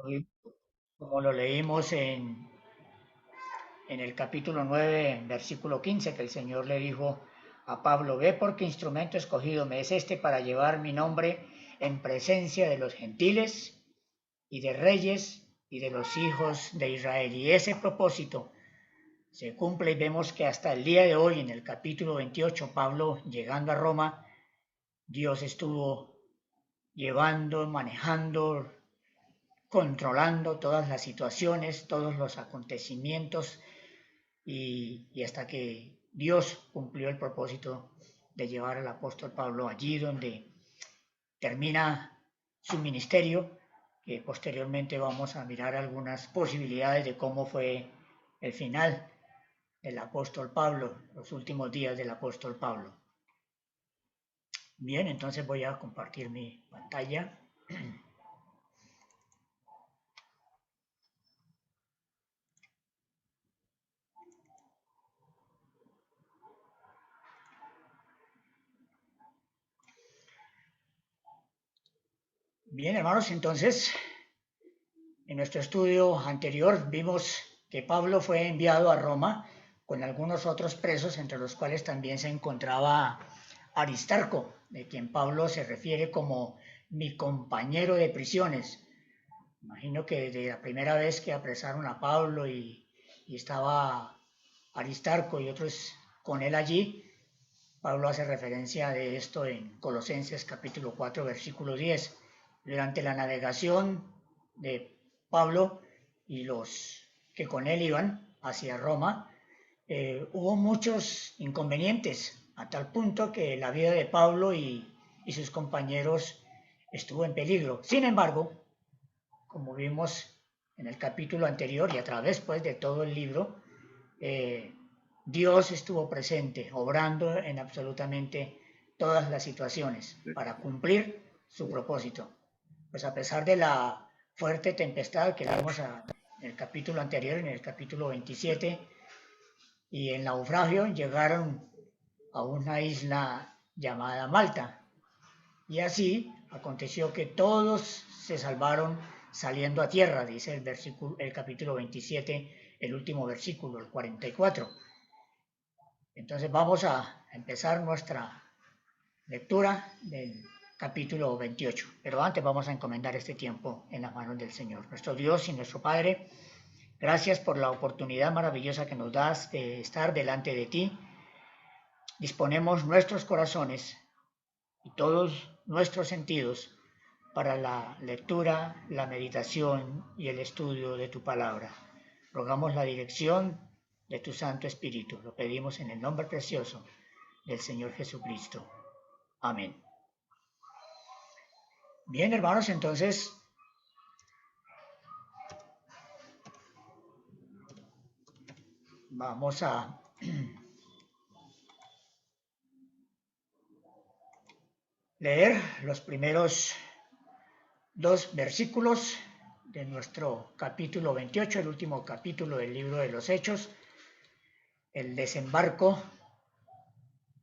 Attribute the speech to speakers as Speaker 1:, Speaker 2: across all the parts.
Speaker 1: Hoy, como lo leímos en el capítulo 9, versículo 15, que el Señor le dijo a Pablo, ve porque instrumento escogido me es este para llevar mi nombre en presencia de los gentiles y de reyes y de los hijos de Israel. Y ese propósito se cumple y vemos que hasta el día de hoy, en el capítulo 28, Pablo llegando a Roma, Dios estuvo llevando, manejando, controlando todas las situaciones, todos los acontecimientos y hasta que Dios cumplió el propósito de llevar al apóstol Pablo allí donde termina su ministerio, que posteriormente vamos a mirar algunas posibilidades de cómo fue el final del apóstol Pablo, los últimos días del apóstol Pablo. Bien, entonces voy a compartir mi pantalla. Bien, hermanos, entonces en nuestro estudio anterior vimos que Pablo fue enviado a Roma con algunos otros presos, entre los cuales también se encontraba Aristarco, de quien Pablo se refiere como mi compañero de prisiones. Imagino que desde la primera vez que apresaron a Pablo y estaba Aristarco y otros con él allí, Pablo hace referencia de esto en Colosenses capítulo 4, versículo 10. Durante la navegación de Pablo y los que con él iban hacia Roma, hubo muchos inconvenientes, a tal punto que la vida de Pablo y sus compañeros estuvo en peligro. Sin embargo, como vimos en el capítulo anterior y a través pues, de todo el libro, eh, Dios estuvo presente, obrando en absolutamente todas las situaciones para cumplir su propósito. Pues a pesar de la fuerte tempestad que vimos en el capítulo anterior, en el capítulo 27, y el naufragio llegaron a una isla llamada Malta. Y así aconteció que todos se salvaron saliendo a tierra, dice el capítulo 27, el último versículo, el 44. Entonces vamos a empezar nuestra lectura del capítulo 28. Pero antes vamos a encomendar este tiempo en las manos del Señor. Nuestro Dios y nuestro Padre, gracias por la oportunidad maravillosa que nos das de estar delante de ti. Disponemos nuestros corazones y todos nuestros sentidos para la lectura, la meditación y el estudio de tu palabra. Rogamos la dirección de tu Santo Espíritu. Lo pedimos en el nombre precioso del Señor Jesucristo. Amén. Bien, hermanos, entonces vamos a leer los primeros dos versículos de nuestro capítulo 28, el último capítulo del libro de los Hechos, el desembarco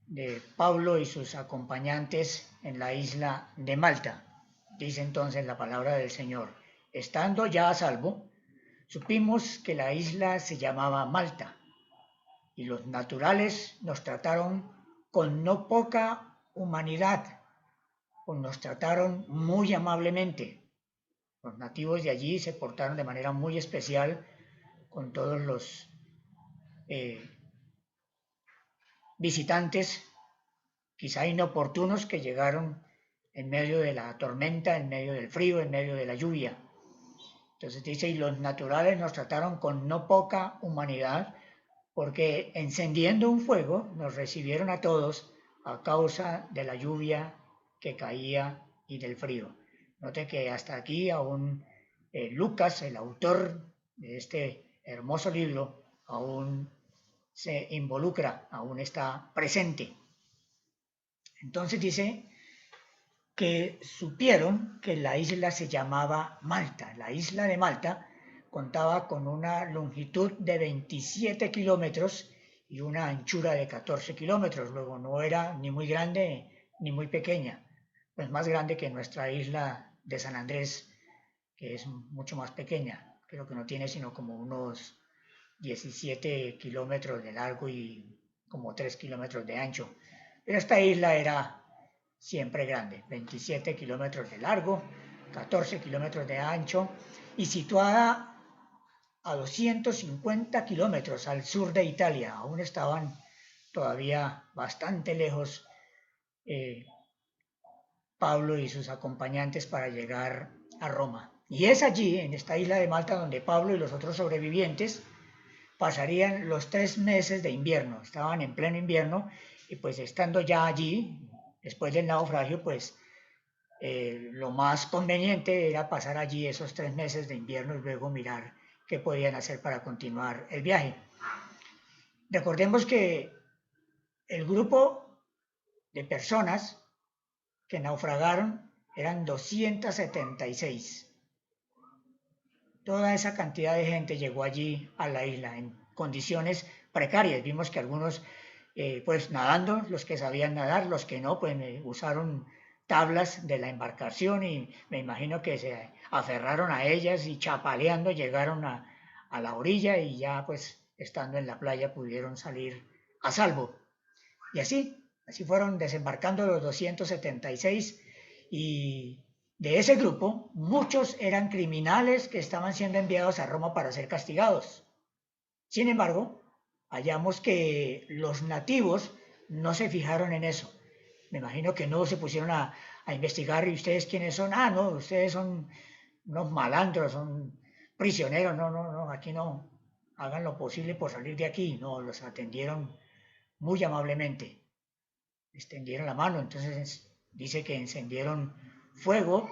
Speaker 1: de Pablo y sus acompañantes en la isla de Malta. Dice entonces la palabra del Señor: estando ya a salvo, supimos que la isla se llamaba Malta, y los naturales nos trataron con no poca humanidad, pues nos trataron muy amablemente. Los nativos de allí se portaron de manera muy especial con todos los eh, visitantes, quizá inoportunos, que llegaron en medio de la tormenta, en medio del frío, en medio de la lluvia. Entonces dice, y los naturales nos trataron con no poca humanidad, porque encendiendo un fuego nos recibieron a todos a causa de la lluvia que caía y del frío. Note que hasta aquí aún Lucas, el autor de este hermoso libro, aún se involucra, aún está presente. Entonces dice que supieron que la isla se llamaba Malta. La isla de Malta contaba con una longitud de 27 kilómetros y una anchura de 14 kilómetros. Luego no era ni muy grande ni muy pequeña, pues más grande que nuestra isla de San Andrés, que es mucho más pequeña. Creo que no tiene sino como unos 17 kilómetros de largo y como 3 kilómetros de ancho. Pero esta isla era siempre grande, 27 kilómetros de largo, 14 kilómetros de ancho y situada a 250 kilómetros al sur de Italia. Aún estaban todavía bastante lejos eh, Pablo y sus acompañantes para llegar a Roma. Y es allí, en esta isla de Malta, donde Pablo y los otros sobrevivientes pasarían los 3 meses de invierno. Estaban en pleno invierno y pues estando ya allí, después del naufragio, pues lo más conveniente era pasar allí esos 3 meses de invierno y luego mirar qué podían hacer para continuar el viaje. Recordemos que el grupo de personas que naufragaron eran 276. Toda esa cantidad de gente llegó allí a la isla en condiciones precarias. Vimos que algunos, pues nadando, los que sabían nadar, los que no, pues usaron tablas de la embarcación y me imagino que se aferraron a ellas y chapaleando llegaron a la orilla y ya pues estando en la playa pudieron salir a salvo. Y así fueron desembarcando los 276 y de ese grupo muchos eran criminales que estaban siendo enviados a Roma para ser castigados. Sin embargo, hallamos que los nativos no se fijaron en eso. Me imagino que no se pusieron a investigar y ustedes quiénes son. Ah, no, ustedes son unos malandros, son prisioneros. No, no, no, aquí no. Hagan lo posible por salir de aquí. No, los atendieron muy amablemente, extendieron la mano, entonces dice que encendieron fuego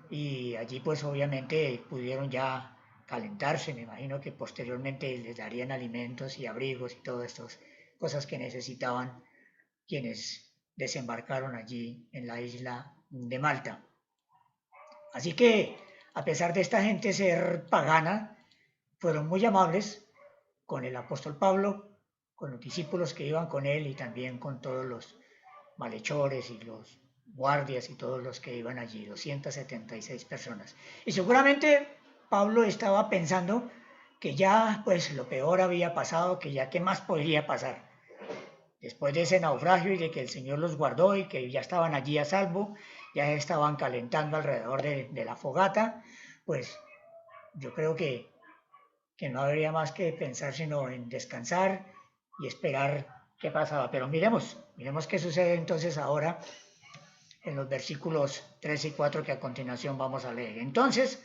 Speaker 1: y allí pues obviamente pudieron ya calentarse, me imagino que posteriormente les darían alimentos y abrigos y todas estas cosas que necesitaban quienes desembarcaron allí en la isla de Malta. Así que a pesar de esta gente ser pagana, fueron muy amables con el apóstol Pablo, con los discípulos que iban con él y también con todos los malhechores y los guardias y todos los que iban allí, 276 personas. Y seguramente Pablo estaba pensando que ya pues lo peor había pasado, que ya qué más podría pasar. Después de ese naufragio y de que el Señor los guardó y que ya estaban allí a salvo, ya estaban calentando alrededor de la fogata, pues yo creo que no habría más que pensar sino en descansar y esperar qué pasaba. Pero miremos qué sucede entonces ahora en los versículos 3 y 4 que a continuación vamos a leer. Entonces,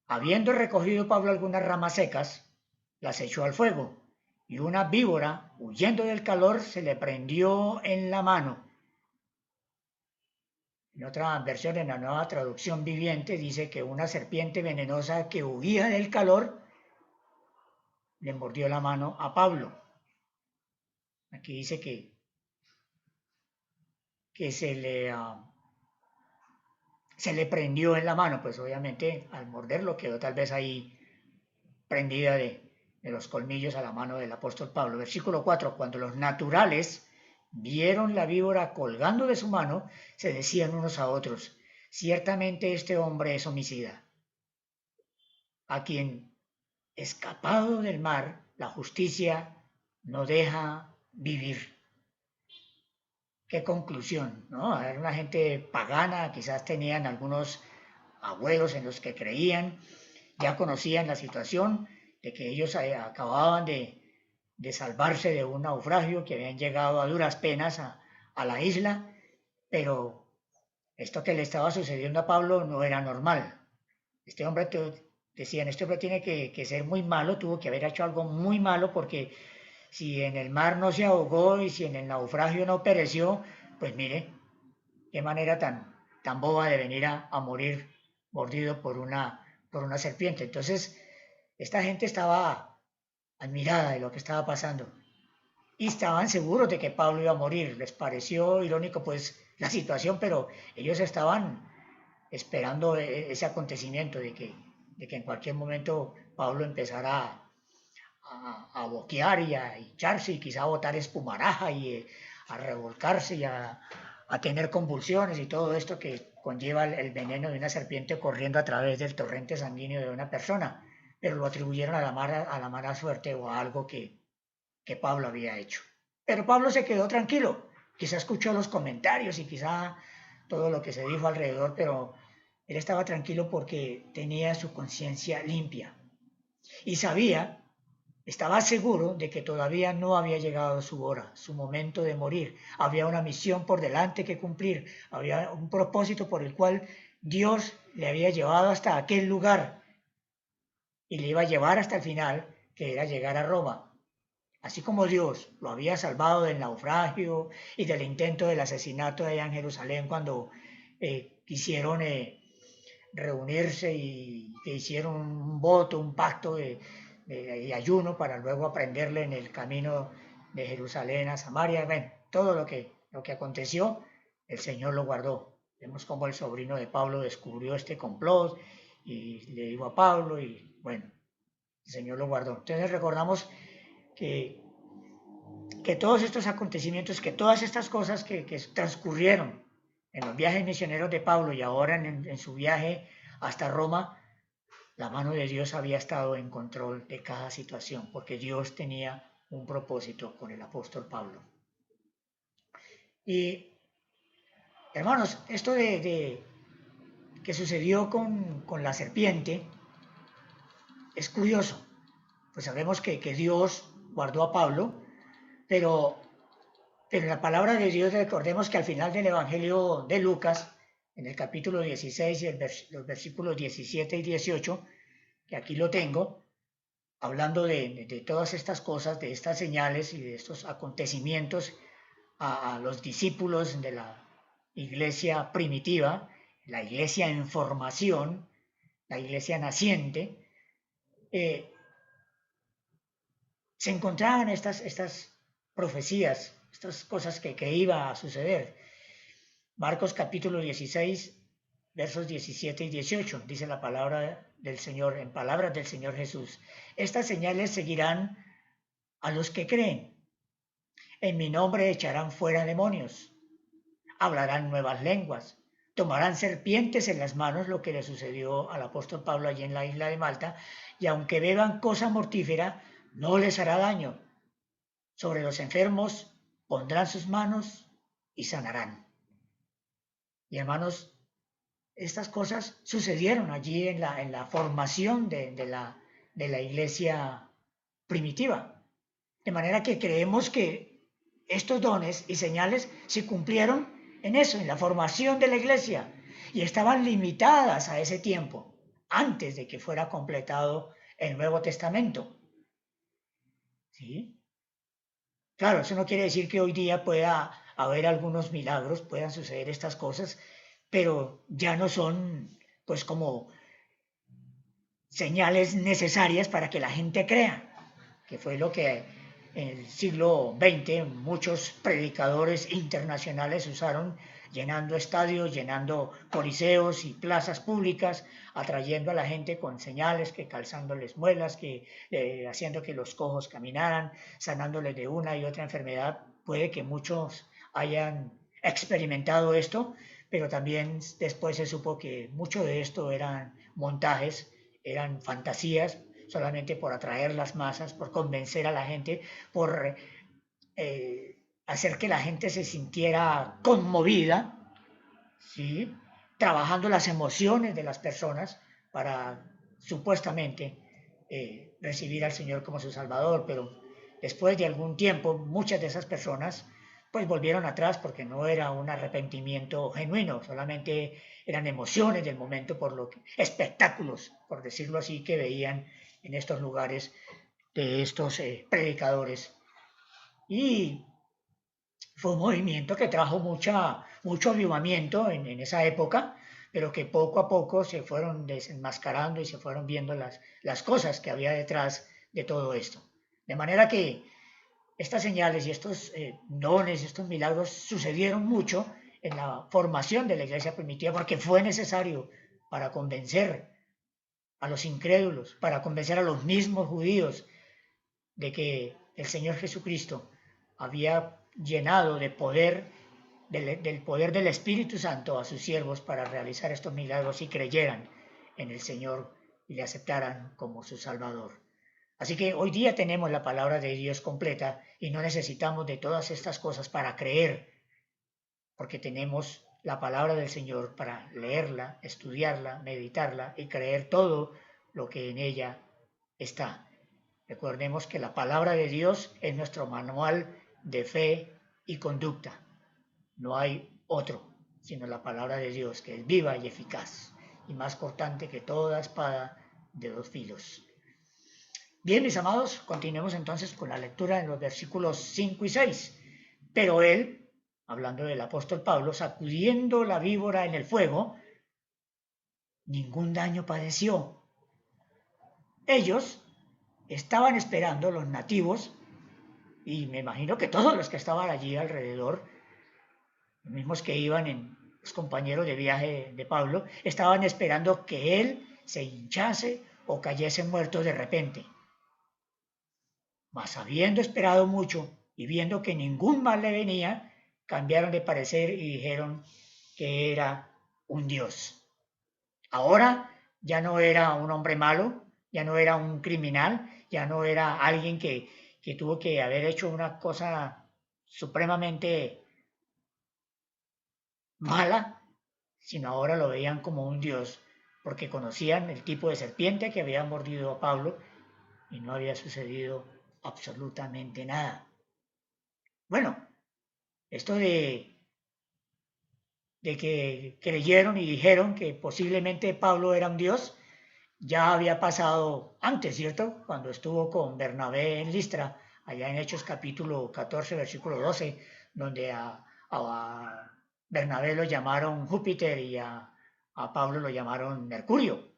Speaker 1: habiendo recogido Pablo algunas ramas secas, las echó al fuego, y una víbora, huyendo del calor, se le prendió en la mano. En otra versión, en la Nueva Traducción Viviente, dice que una serpiente venenosa que huía del calor le mordió la mano a Pablo. Aquí dice que se le prendió en la mano, pues obviamente al morderlo quedó tal vez ahí prendida de los colmillos a la mano del apóstol Pablo. Versículo 4, cuando los naturales vieron la víbora colgando de su mano, se decían unos a otros, ciertamente este hombre es homicida, a quien, escapado del mar, la justicia no deja vivir. Qué conclusión, ¿no? Era una gente pagana, quizás tenían algunos abuelos en los que creían, ya conocían la situación de que ellos acababan de salvarse de un naufragio, que habían llegado a duras penas a la isla, pero esto que le estaba sucediendo a Pablo no era normal. Este hombre, decían, este hombre tiene que ser muy malo, tuvo que haber hecho algo muy malo porque si en el mar no se ahogó y si en el naufragio no pereció, pues mire, qué manera tan boba de venir a morir mordido por una serpiente. Entonces, esta gente estaba admirada de lo que estaba pasando y estaban seguros de que Pablo iba a morir. Les pareció irónico pues la situación, pero ellos estaban esperando ese acontecimiento de que en cualquier momento Pablo empezara a boquear y a hincharse y quizá a botar espumaraja y a revolcarse y a tener convulsiones y todo esto que conlleva el veneno de una serpiente corriendo a través del torrente sanguíneo de una persona, pero lo atribuyeron a la mala suerte o a algo que Pablo había hecho. Pero Pablo se quedó tranquilo, quizá escuchó los comentarios y quizá todo lo que se dijo alrededor, pero él estaba tranquilo porque tenía su conciencia limpia y sabía, estaba seguro de que todavía no había llegado su hora, su momento de morir. Había una misión por delante que cumplir, había un propósito por el cual Dios le había llevado hasta aquel lugar y le iba a llevar hasta el final, que era llegar a Roma. Así como Dios lo había salvado del naufragio y del intento del asesinato allá en Jerusalén cuando quisieron reunirse y que hicieron un voto, un pacto de ayuno para luego aprenderle en el camino de Jerusalén a Samaria. Bueno, todo lo que aconteció, el Señor lo guardó. Vemos cómo el sobrino de Pablo descubrió este complot y le dijo a Pablo y bueno, el Señor lo guardó. Entonces recordamos que, que todos estos acontecimientos, que todas estas cosas que transcurrieron en los viajes misioneros de Pablo y ahora en su viaje hasta Roma, la mano de Dios había estado en control de cada situación, porque Dios tenía un propósito con el apóstol Pablo. Y hermanos, esto de que sucedió con la serpiente es curioso, pues sabemos que Dios guardó a Pablo, pero en la palabra de Dios recordemos que al final del Evangelio de Lucas, en el capítulo 16 y los versículos 17 y 18, que aquí lo tengo, hablando de todas estas cosas, de estas señales y de estos acontecimientos a los discípulos de la iglesia primitiva, la iglesia en formación, la iglesia naciente, se encontraban estas profecías, estas cosas que iba a suceder. Marcos capítulo 16, versos 17 y 18, dice la palabra del Señor, en palabras del Señor Jesús. Estas señales seguirán a los que creen. En mi nombre echarán fuera demonios, hablarán nuevas lenguas, tomarán serpientes en las manos, lo que le sucedió al apóstol Pablo allí en la isla de Malta, y aunque beban cosa mortífera, no les hará daño. Sobre los enfermos pondrán sus manos y sanarán. Y hermanos, estas cosas sucedieron allí en la formación de la iglesia primitiva. De manera que creemos que estos dones y señales se cumplieron en eso, en la formación de la iglesia, y estaban limitadas a ese tiempo, antes de que fuera completado el Nuevo Testamento. ¿Sí? Claro, eso no quiere decir que hoy día pueda haber algunos milagros, puedan suceder estas cosas, pero ya no son pues como señales necesarias para que la gente crea, que fue lo que en el siglo XX muchos predicadores internacionales usaron, llenando estadios, llenando coliseos y plazas públicas, atrayendo a la gente con señales, que calzándoles muelas, que haciendo que los cojos caminaran, sanándoles de una y otra enfermedad. Puede que muchos hayan experimentado esto, pero también después se supo que mucho de esto eran montajes, eran fantasías, solamente por atraer las masas, por convencer a la gente, por hacer que la gente se sintiera conmovida, ¿sí? Trabajando las emociones de las personas para supuestamente recibir al Señor como su Salvador, pero después de algún tiempo muchas de esas personas pues volvieron atrás porque no era un arrepentimiento genuino, solamente eran emociones del momento por lo que, espectáculos, por decirlo así, que veían en estos lugares de estos predicadores. Y fue un movimiento que trajo mucho avivamiento en esa época, pero que poco a poco se fueron desenmascarando y se fueron viendo las cosas que había detrás de todo esto. De manera que estas señales y estos dones, estos milagros sucedieron mucho en la formación de la iglesia primitiva porque fue necesario para convencer a los incrédulos, para convencer a los mismos judíos de que el Señor Jesucristo había llenado de poder del poder del Espíritu Santo a sus siervos para realizar estos milagros y creyeran en el Señor y le aceptaran como su Salvador. Así que hoy día tenemos la palabra de Dios completa y no necesitamos de todas estas cosas para creer, porque tenemos la palabra del Señor para leerla, estudiarla, meditarla y creer todo lo que en ella está. Recordemos que la palabra de Dios es nuestro manual de fe y conducta. No hay otro, sino la palabra de Dios, que es viva y eficaz, y más cortante que toda espada de dos filos. Bien, mis amados, continuemos entonces con la lectura en los versículos 5 y 6. Pero él, hablando del apóstol Pablo, sacudiendo la víbora en el fuego, ningún daño padeció. Ellos estaban esperando, los nativos, y me imagino que todos los que estaban allí alrededor, los mismos que iban en los compañeros de viaje de Pablo, estaban esperando que él se hinchase o cayese muerto de repente. Mas habiendo esperado mucho y viendo que ningún mal le venía, cambiaron de parecer y dijeron que era un dios. Ahora ya no era un hombre malo, ya no era un criminal, ya no era alguien que tuvo que haber hecho una cosa supremamente mala, sino ahora lo veían como un dios, porque conocían el tipo de serpiente que había mordido a Pablo y no había sucedido absolutamente nada. Bueno, esto de que creyeron y dijeron que posiblemente Pablo era un dios, ya había pasado antes, ¿cierto? Cuando estuvo con Bernabé en Listra, allá en Hechos capítulo 14, versículo 12, donde a Bernabé lo llamaron Júpiter y a Pablo lo llamaron Mercurio,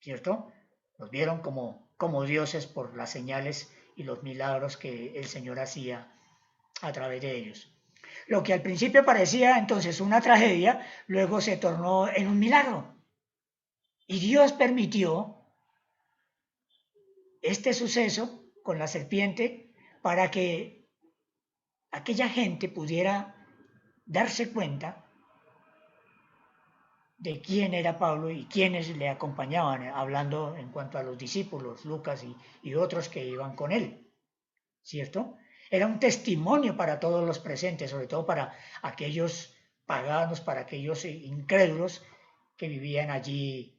Speaker 1: ¿cierto? Los vieron como dioses por las señales y los milagros que el Señor hacía a través de ellos. Lo que al principio parecía entonces una tragedia, luego se tornó en un milagro. Y Dios permitió este suceso con la serpiente para que aquella gente pudiera darse cuenta de quién era Pablo y quiénes le acompañaban, hablando en cuanto a los discípulos, Lucas y otros que iban con él, ¿cierto? Era un testimonio para todos los presentes, sobre todo para aquellos paganos, para aquellos incrédulos que vivían allí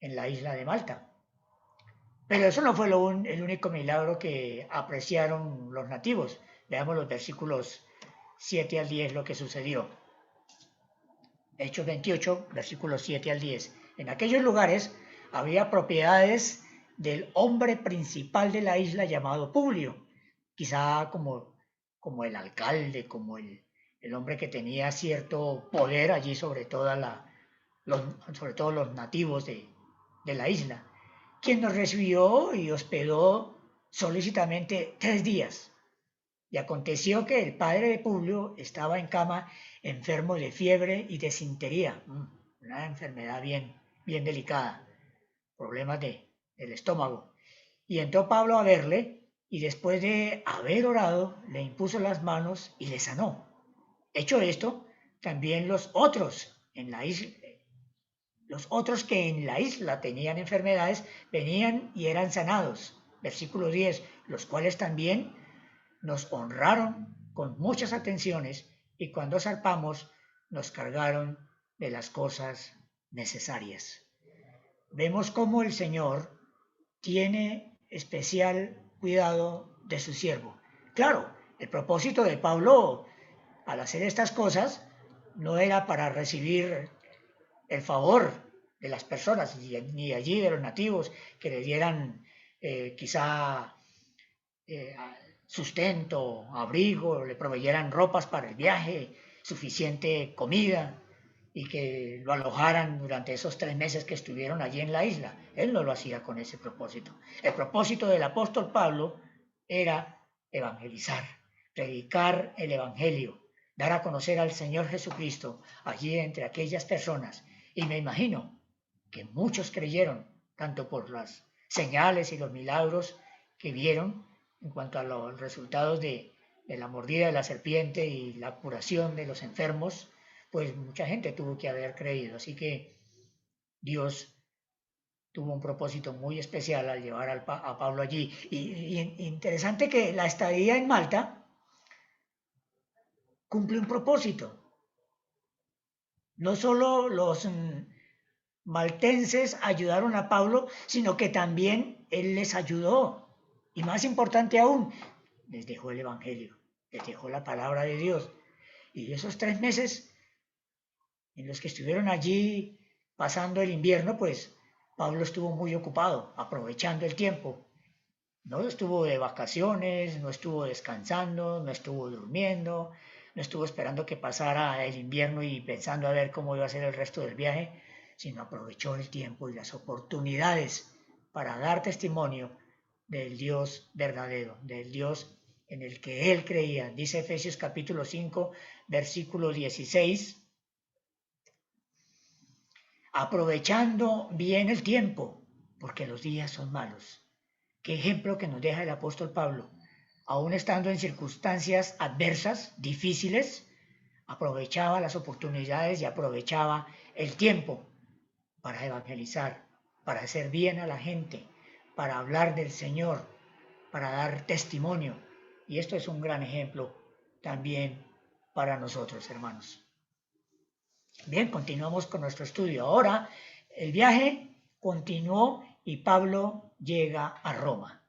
Speaker 1: en la isla de Malta. Pero eso no fue el único milagro que apreciaron los nativos. Veamos los versículos 7 al 10 lo que sucedió. Hechos 28, versículos 7 al 10. En aquellos lugares había propiedades del hombre principal de la isla llamado Publio, quizá como el alcalde, como el hombre que tenía cierto poder allí sobre todo los nativos de la isla, quien nos recibió y hospedó solícitamente 3 días. Y aconteció que el padre de Publio estaba en cama enfermo de fiebre y de desintería, una enfermedad bien delicada, problemas del estómago. Y entró Pablo a verle y después de haber orado le impuso las manos y le sanó. Hecho esto, también los otros que en la isla tenían enfermedades venían y eran sanados. Versículo 10, los cuales también nos honraron con muchas atenciones y cuando zarpamos nos cargaron de las cosas necesarias. Vemos cómo el Señor tiene especial cuidado de su siervo. Claro, el propósito de Pablo al hacer estas cosas no era para recibir el favor de las personas, ni allí de los nativos, que le dieran quizá sustento, abrigo, le proveyeran ropas para el viaje, suficiente comida y que lo alojaran durante esos 3 meses que estuvieron allí en la isla. Él no lo hacía con ese propósito. El propósito del apóstol Pablo era evangelizar, predicar el evangelio, dar a conocer al Señor Jesucristo allí entre aquellas personas. Y me imagino que muchos creyeron, tanto por las señales y los milagros que vieron en cuanto a los resultados de de la mordida de la serpiente y la curación de los enfermos, pues mucha gente tuvo que haber creído. Así que Dios tuvo un propósito muy especial al llevar a Pablo allí. Y interesante que la estadía en Malta cumple un propósito. No solo los maltenses ayudaron a Pablo, sino que también él les ayudó. Y más importante aún, les dejó el Evangelio, les dejó la palabra de Dios. Y esos 3 meses en los que estuvieron allí pasando el invierno, pues Pablo estuvo muy ocupado, aprovechando el tiempo. No estuvo de vacaciones, no estuvo descansando, no estuvo durmiendo, no estuvo esperando que pasara el invierno y pensando a ver cómo iba a ser el resto del viaje, sino aprovechó el tiempo y las oportunidades para dar testimonio del Dios verdadero, del Dios en el que él creía. Dice Efesios capítulo 5, versículo 16, aprovechando bien el tiempo, porque los días son malos. Qué ejemplo que nos deja el apóstol Pablo. Aún estando en circunstancias adversas, difíciles, aprovechaba las oportunidades y aprovechaba el tiempo para evangelizar, para hacer bien a la gente, para hablar del Señor, para dar testimonio. Y esto es un gran ejemplo también para nosotros, hermanos. Bien, continuamos con nuestro estudio. Ahora el viaje continuó y Pablo llega a Roma.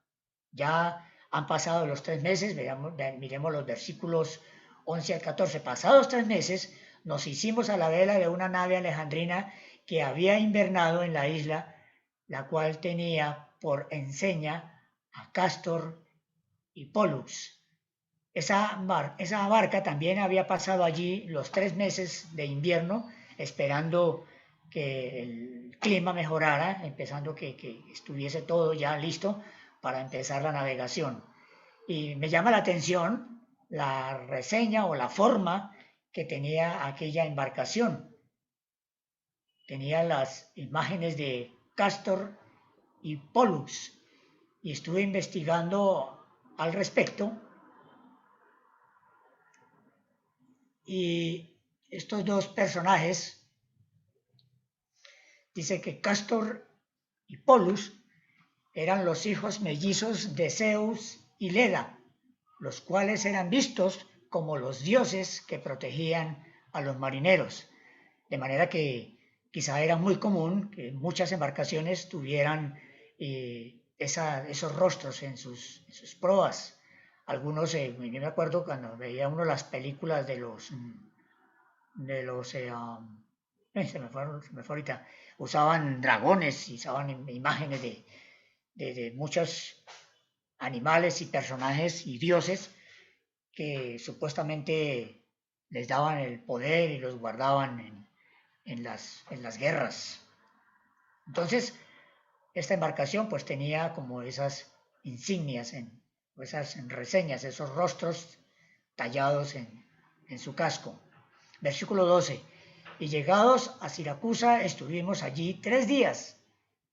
Speaker 1: Ya han pasado los 3 meses, miremos los versículos 11 al 14. Pasados 3 meses, nos hicimos a la vela de una nave alejandrina que había invernado en la isla, la cual tenía por enseña a Cástor y Pólux. Esa barca también había pasado allí los 3 meses de invierno, esperando que el clima mejorara, empezando que estuviese todo ya listo para empezar la navegación. Y me llama la atención la reseña o la forma que tenía aquella embarcación. Tenía las imágenes de Castor y Pollux y estuve investigando al respecto. Y estos dos personajes, dice que Castor y Pollux eran los hijos mellizos de Zeus y Leda, los cuales eran vistos como los dioses que protegían a los marineros. De manera que quizá era muy común que muchas embarcaciones tuvieran esos rostros en sus proas. Algunos, yo me acuerdo cuando veía uno las películas de los se me fue ahorita, usaban dragones y usaban imágenes de muchos animales y personajes y dioses que supuestamente les daban el poder y los guardaban en las guerras. Entonces, esta embarcación pues tenía como esas insignias, esas reseñas, esos rostros tallados en su casco. Versículo 12. Y llegados a Siracusa estuvimos allí 3 días.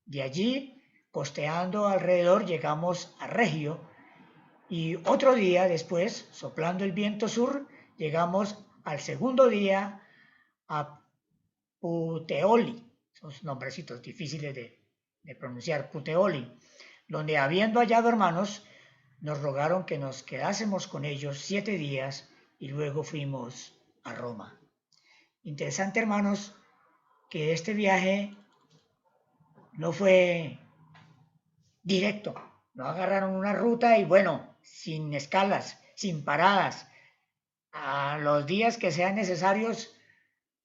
Speaker 1: De allí, costeando alrededor, llegamos a Regio. Y otro día después, soplando el viento sur, llegamos al segundo día a Puteoli. Son nombrecitos difíciles de pronunciar, Puteoli, donde habiendo hallado hermanos, nos rogaron que nos quedásemos con ellos 7 días y luego fuimos a Roma. Interesante, hermanos, que este viaje no fue directo. No agarraron una ruta y bueno, sin escalas, sin paradas, a los días que sean necesarios,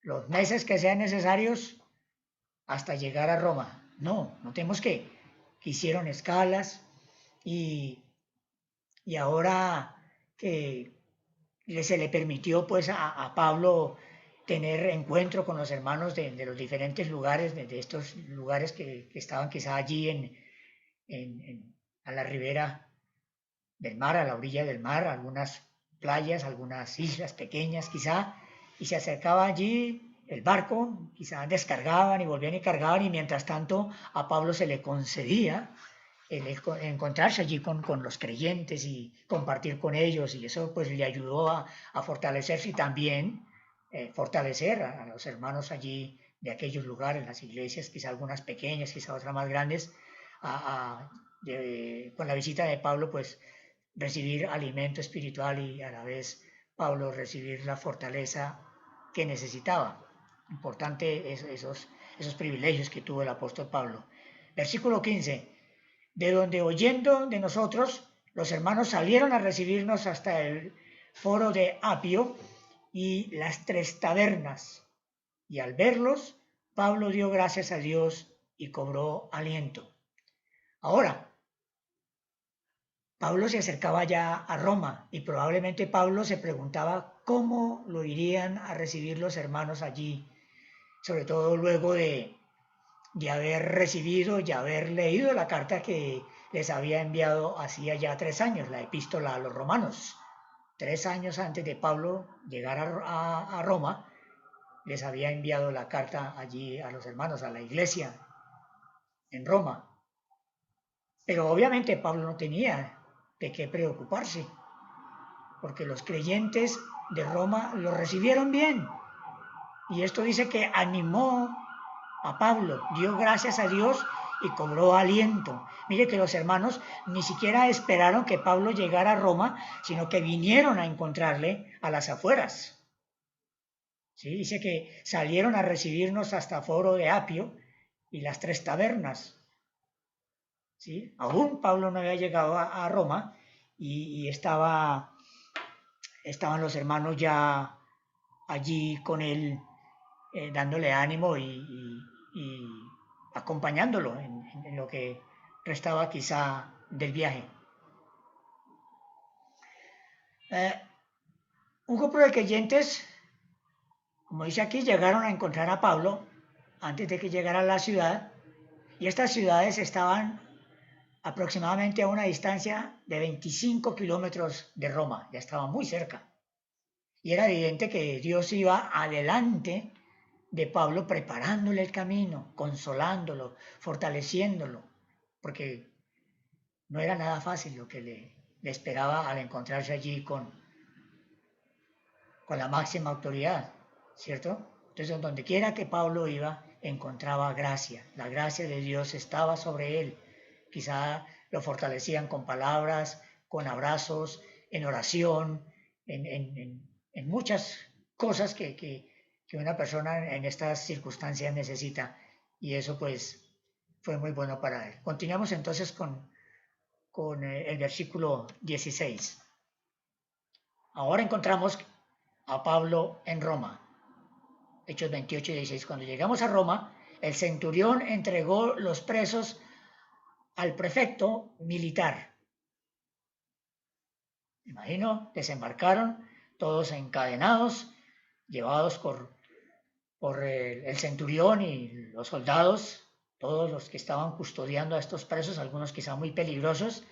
Speaker 1: los meses que sean necesarios, hasta llegar a Roma. No, notemos que hicieron escalas y ahora que se le permitió pues a Pablo tener encuentro con los hermanos de los diferentes lugares, de estos lugares que estaban quizá allí a la ribera del mar, a la orilla del mar, algunas playas, algunas islas pequeñas quizá, y se acercaba allí el barco, quizá descargaban y volvían y cargaban, y mientras tanto a Pablo se le concedía encontrarse allí con los creyentes y compartir con ellos, y eso pues le ayudó a fortalecerse y también fortalecer a los hermanos allí de aquellos lugares, las iglesias, quizá algunas pequeñas, quizá otras más grandes, con la visita de Pablo pues recibir alimento espiritual y a la vez Pablo recibir la fortaleza que necesitaba. Importante esos privilegios que tuvo el apóstol Pablo. Versículo 15. De donde oyendo de nosotros, los hermanos salieron a recibirnos hasta el foro de Apio y las tres tabernas. Y al verlos, Pablo dio gracias a Dios y cobró aliento. Ahora, Pablo se acercaba ya a Roma y probablemente Pablo se preguntaba cómo lo irían a recibir los hermanos allí, sobre todo luego de haber recibido y haber leído la carta que les había enviado hacía ya 3 años, la epístola a los romanos. 3 años antes de Pablo llegar a Roma, les había enviado la carta allí a los hermanos, a la iglesia en Roma. Pero obviamente Pablo no tenía de qué preocuparse, porque los creyentes de Roma lo recibieron bien. Y esto dice que animó a Pablo, dio gracias a Dios y cobró aliento. Mire que los hermanos ni siquiera esperaron que Pablo llegara a Roma, sino que vinieron a encontrarle a las afueras. ¿Sí? Dice que salieron a recibirnos hasta Foro de Apio y las tres tabernas. ¿Sí? Aún Pablo no había llegado a Roma y estaban los hermanos ya allí con él, dándole ánimo y acompañándolo en lo que restaba quizá del viaje. Un grupo de creyentes, como dice aquí, llegaron a encontrar a Pablo antes de que llegara a la ciudad, y estas ciudades estaban aproximadamente a una distancia de 25 kilómetros de Roma, ya estaba muy cerca. Y era evidente que Dios iba adelante de Pablo preparándole el camino, consolándolo, fortaleciéndolo, porque no era nada fácil lo que le esperaba al encontrarse allí con la máxima autoridad, ¿cierto? Entonces, donde quiera que Pablo iba, encontraba gracia. La gracia de Dios estaba sobre él. Quizá lo fortalecían con palabras, con abrazos, en oración, en muchas cosas que una persona en estas circunstancias necesita. Y eso pues fue muy bueno para él. Continuamos entonces con el versículo 16. Ahora encontramos a Pablo en Roma. Hechos 28 y 16. Cuando llegamos a Roma, el centurión entregó los presos al prefecto militar. Me imagino, desembarcaron todos encadenados, llevados por el centurión y los soldados, todos los que estaban custodiando a estos presos, algunos quizá muy peligrosos,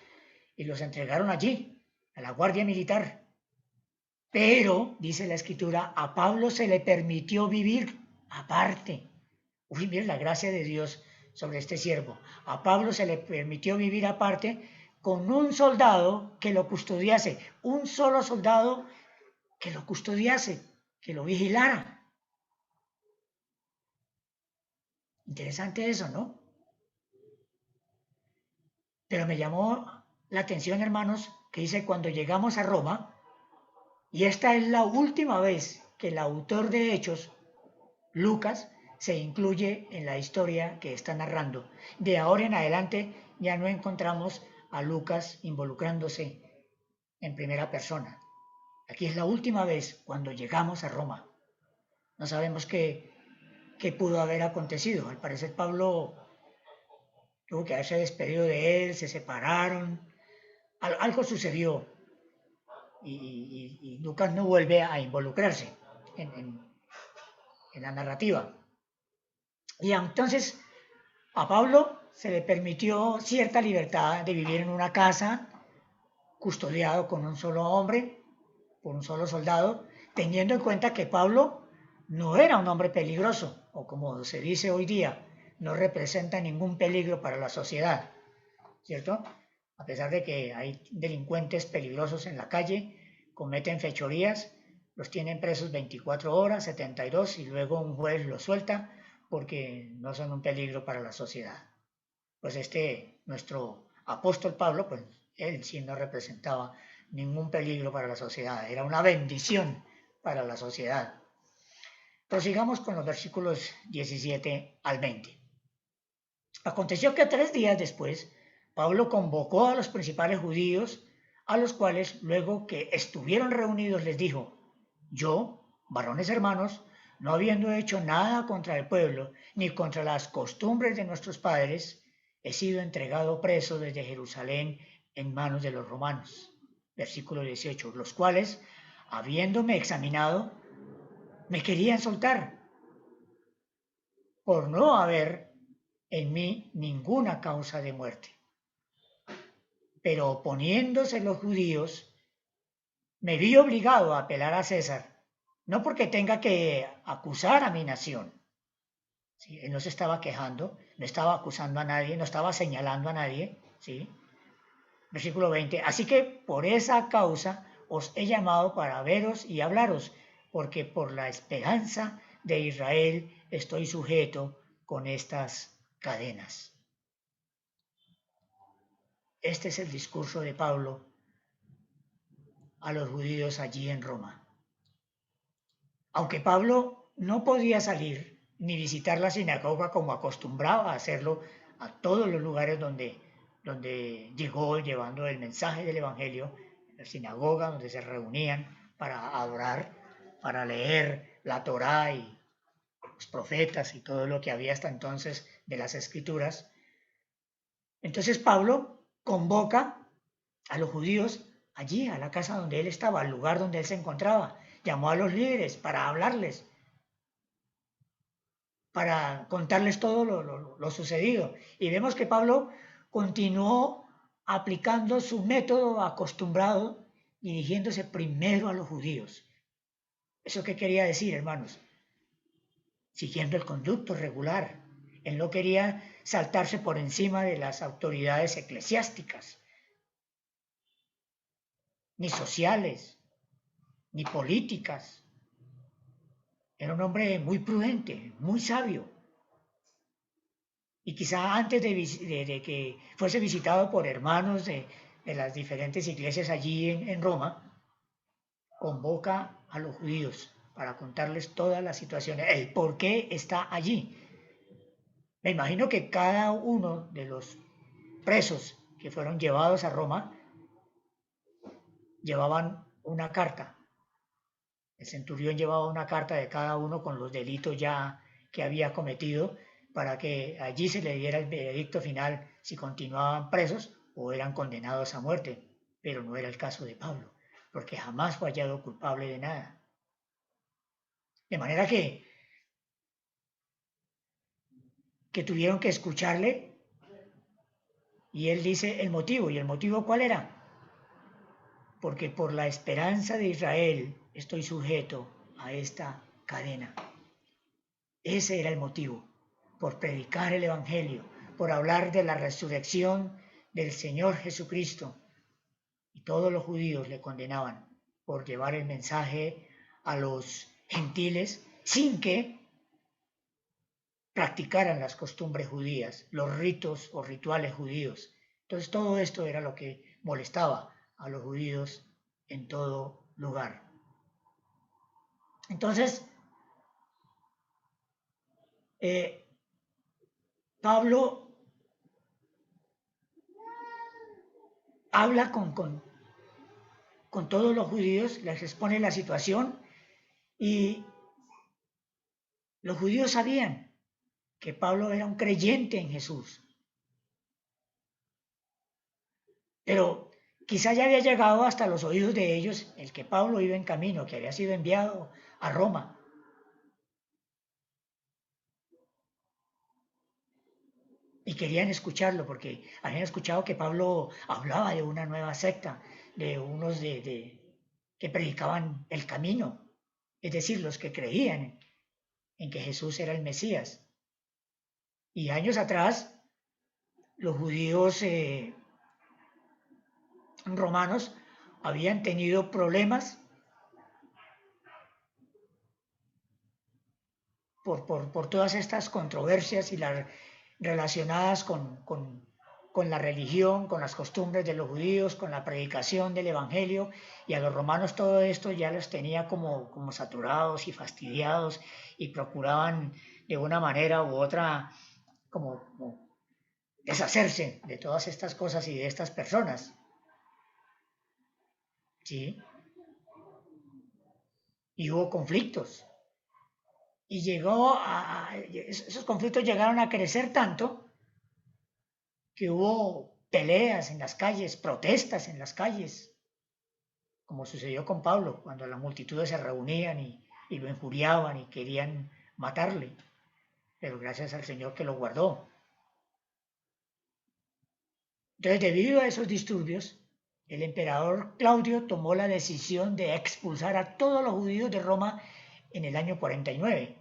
Speaker 1: y los entregaron allí, a la guardia militar. Pero, dice la escritura, a Pablo se le permitió vivir aparte. Uy, mira la gracia de Dios sobre este siervo. A Pablo se le permitió vivir aparte con un soldado que lo custodiase, un solo soldado que lo custodiase, que lo vigilara. Interesante eso, ¿no? Pero me llamó la atención, hermanos, que dice cuando llegamos a Roma, y esta es la última vez que el autor de Hechos, Lucas, se incluye en la historia que está narrando. De ahora en adelante ya no encontramos a Lucas involucrándose en primera persona. Aquí es la última vez cuando llegamos a Roma. No sabemos qué pudo haber acontecido. Al parecer Pablo tuvo que haberse despedido de él, se separaron, algo sucedió y Lucas no vuelve a involucrarse en la narrativa. Y entonces a Pablo se le permitió cierta libertad de vivir en una casa, custodiado con un solo hombre, por un solo soldado, teniendo en cuenta que Pablo no era un hombre peligroso, o como se dice hoy día, no representa ningún peligro para la sociedad. ¿cierto? A pesar de que hay delincuentes peligrosos en la calle, cometen fechorías, los tienen presos 24 horas, 72, y luego un juez los suelta porque no son un peligro para la sociedad. Pues nuestro apóstol Pablo, pues él sí no representaba ningún peligro para la sociedad, era una bendición para la sociedad. Prosigamos con los versículos 17 al 20. Aconteció que 3 días después, Pablo convocó a los principales judíos, a los cuales luego que estuvieron reunidos les dijo: yo, varones hermanos, no habiendo hecho nada contra el pueblo, ni contra las costumbres de nuestros padres, he sido entregado preso desde Jerusalén en manos de los romanos. Versículo 18, los cuales, habiéndome examinado, me querían soltar, por no haber en mí ninguna causa de muerte. Pero oponiéndose los judíos, me vi obligado a apelar a César, no porque tenga que acusar a mi nación. ¿Sí? Él no se estaba quejando, no estaba acusando a nadie, no estaba señalando a nadie. ¿Sí? Versículo 20, así que por esa causa os he llamado para veros y hablaros, porque por la esperanza de Israel estoy sujeto con estas cadenas. Este es el discurso de Pablo a los judíos allí en Roma. Aunque Pablo no podía salir ni visitar la sinagoga como acostumbraba a hacerlo a todos los lugares donde llegó llevando el mensaje del Evangelio, la sinagoga donde se reunían para adorar, para leer la Torá y los profetas y todo lo que había hasta entonces de las Escrituras. Entonces Pablo convoca a los judíos allí, a la casa donde él estaba, al lugar donde él se encontraba. Llamó a los líderes para hablarles, para contarles todo lo sucedido. Y vemos que Pablo continuó aplicando su método acostumbrado, dirigiéndose primero a los judíos. ¿Eso qué quería decir, hermanos? Siguiendo el conducto regular. Él no quería saltarse por encima de las autoridades eclesiásticas, ni sociales, ni políticas. Era un hombre muy prudente, muy sabio. Y quizá antes de que fuese visitado por hermanos de las diferentes iglesias allí en Roma, convoca a los judíos para contarles todas las situaciones, el por qué está allí. Me imagino que cada uno de los presos que fueron llevados a Roma llevaban una carta. El centurión llevaba una carta de cada uno con los delitos ya que había cometido para que allí se le diera el veredicto final si continuaban presos o eran condenados a muerte. Pero no era el caso de Pablo, porque jamás fue hallado culpable de nada. De manera que tuvieron que escucharle y él dice el motivo. ¿Y el motivo cuál era? Porque por la esperanza de Israel estoy sujeto a esta cadena. Ese era el motivo, por predicar el Evangelio, por hablar de la resurrección del Señor Jesucristo. Y todos los judíos le condenaban por llevar el mensaje a los gentiles sin que practicaran las costumbres judías, los ritos o rituales judíos. Entonces todo esto era lo que molestaba a los judíos en todo lugar. Entonces, Pablo habla con todos los judíos, les expone la situación y los judíos sabían que Pablo era un creyente en Jesús. Pero quizá ya había llegado hasta los oídos de ellos el que Pablo iba en camino, que había sido enviado a Roma. Y querían escucharlo porque habían escuchado que Pablo hablaba de una nueva secta, de unos que predicaban el camino, es decir, los que creían en que Jesús era el Mesías. Y años atrás, los judíos romanos habían tenido problemas por todas estas controversias y las relacionadas con la religión, con las costumbres de los judíos, con la predicación del Evangelio, y a los romanos todo esto ya los tenía como saturados y fastidiados, y procuraban de una manera u otra como deshacerse de todas estas cosas y de estas personas. ¿Sí? Y hubo conflictos. Y esos conflictos llegaron a crecer tanto que hubo peleas en las calles, protestas en las calles, como sucedió con Pablo, cuando las multitudes se reunían y lo injuriaban y querían matarle, pero gracias al Señor que lo guardó. Entonces, debido a esos disturbios, el emperador Claudio tomó la decisión de expulsar a todos los judíos de Roma en el año 49.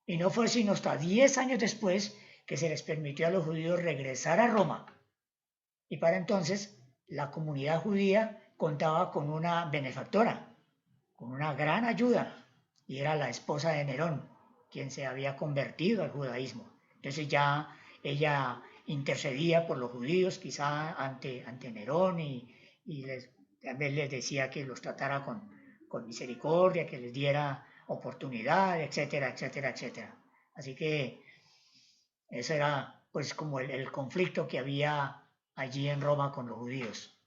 Speaker 1: Y no fue sino hasta 10 años después que se les permitió a los judíos regresar a Roma. Y para entonces la comunidad judía contaba con una benefactora, con una gran ayuda, y era la esposa de Nerón, quien se había convertido al judaísmo. Entonces ya ella intercedía por los judíos, quizá ante Nerón, y también les decía que los tratara con misericordia, que les diera oportunidad, etcétera, etcétera, etcétera. Así que ese era pues como el conflicto que había allí en Roma con los judíos.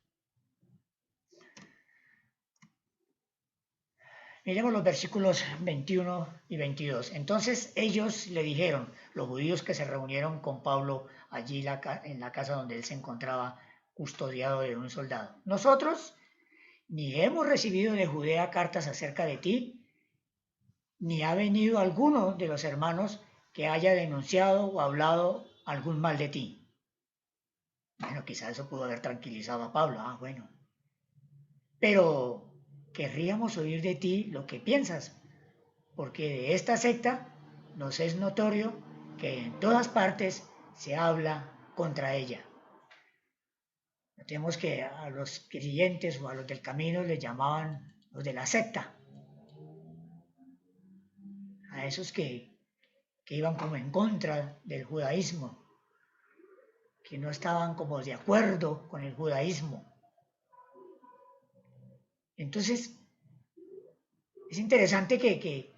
Speaker 1: Miremos los versículos 21 y 22. Entonces ellos le dijeron, los judíos que se reunieron con Pablo allí en la casa donde él se encontraba custodiado de un soldado. Nosotros ni hemos recibido de Judea cartas acerca de ti, ni ha venido alguno de los hermanos que haya denunciado o hablado algún mal de ti. Bueno, quizá eso pudo haber tranquilizado a Pablo. Bueno. Pero querríamos oír de ti lo que piensas, porque de esta secta nos es notorio que en todas partes se habla contra ella. Notemos que a los creyentes o a los del camino les llamaban los de la secta, a esos que iban como en contra del judaísmo, que no estaban como de acuerdo con el judaísmo. Entonces, es interesante que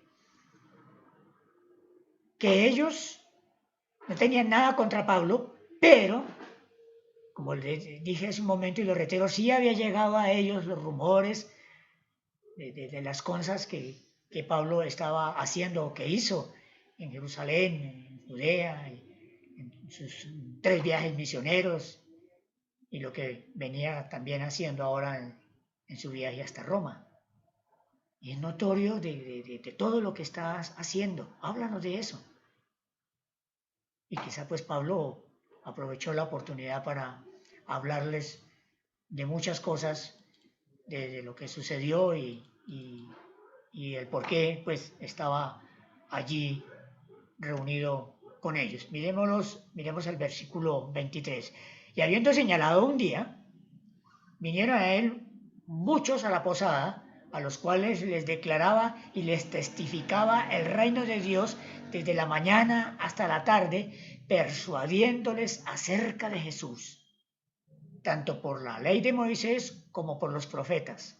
Speaker 1: ellos no tenían nada contra Pablo, pero, como les dije hace un momento y lo reitero, sí había llegado a ellos los rumores de las cosas que Pablo estaba haciendo o que hizo en Jerusalén, en Judea, en sus 3 viajes misioneros y lo que venía también haciendo ahora en su viaje hasta Roma. Y es notorio de todo lo que estás haciendo. Háblanos de eso. Y quizá pues Pablo aprovechó la oportunidad para hablarles de muchas cosas, de lo que sucedió y el por qué pues estaba allí reunido con ellos. Miremos el versículo 23. Y habiendo señalado un día, vinieron a él muchos a la posada, a los cuales les declaraba y les testificaba el reino de Dios desde la mañana hasta la tarde, persuadiéndoles acerca de Jesús, tanto por la ley de Moisés como por los profetas.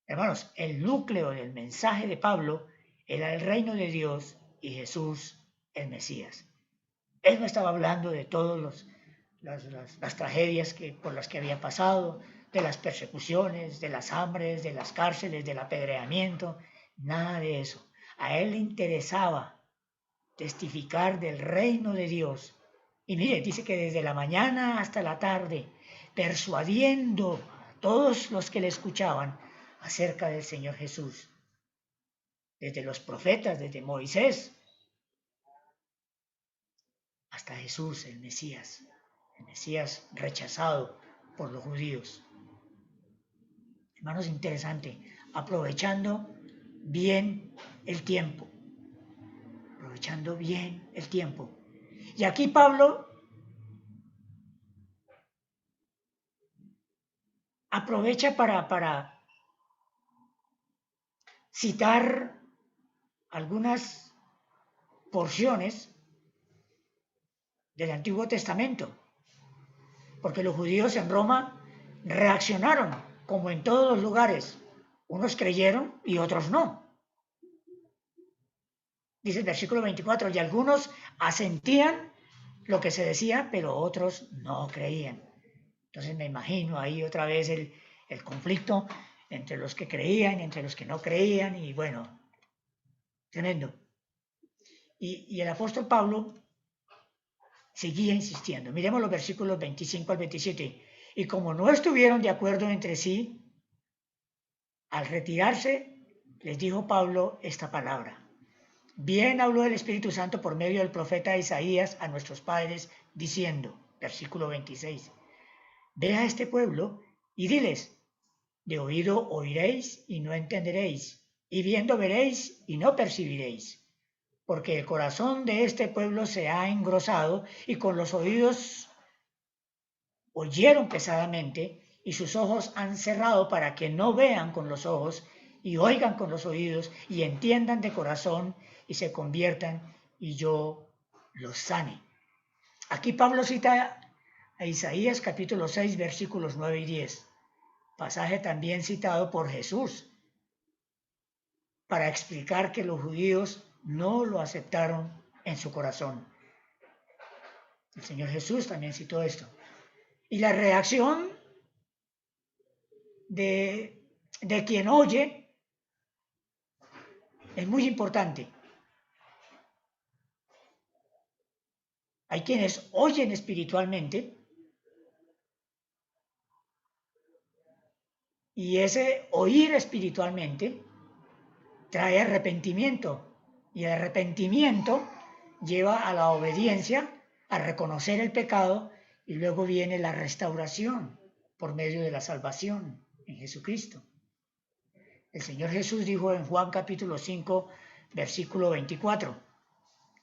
Speaker 1: Hermanos, el núcleo del mensaje de Pablo era el reino de Dios y Jesús el Mesías. Él no estaba hablando de todas las tragedias por las que había pasado, de las persecuciones, de las hambres, de las cárceles, del apedreamiento, nada de eso. A él le interesaba testificar del reino de Dios. Y mire, dice que desde la mañana hasta la tarde, persuadiendo a todos los que le escuchaban acerca del Señor Jesús. Desde los profetas, desde Moisés, hasta Jesús, el Mesías rechazado por los judíos. Hermanos, interesante, aprovechando bien el tiempo, aprovechando bien el tiempo. Y aquí Pablo aprovecha para citar algunas porciones del Antiguo Testamento, porque los judíos en Roma reaccionaron, como en todos los lugares. Unos creyeron y otros no. Dice el versículo 24, y algunos asentían lo que se decía, pero otros no creían. Entonces me imagino ahí otra vez el conflicto entre los que creían y entre los que no creían, y bueno, tremendo. Y el apóstol Pablo seguía insistiendo. Miremos los versículos 25 al 27. Y como no estuvieron de acuerdo entre sí, al retirarse, les dijo Pablo esta palabra. Bien habló el Espíritu Santo por medio del profeta Isaías a nuestros padres, diciendo, versículo 26, ve a este pueblo y diles, de oído oiréis y no entenderéis, y viendo veréis y no percibiréis, porque el corazón de este pueblo se ha engrosado y con los oídos oyeron pesadamente y sus ojos han cerrado para que no vean con los ojos y oigan con los oídos y entiendan de corazón y se conviertan y yo los sane. Aquí Pablo cita a Isaías capítulo 6 versículos 9 y 10, pasaje también citado por Jesús para explicar que los judíos no lo aceptaron en su corazón. El Señor Jesús también citó esto. Y la reacción de quien oye es muy importante. Hay quienes oyen espiritualmente y ese oír espiritualmente trae arrepentimiento y el arrepentimiento lleva a la obediencia, a reconocer el pecado y luego viene la restauración por medio de la salvación en Jesucristo. El Señor Jesús dijo en Juan capítulo 5 versículo 24,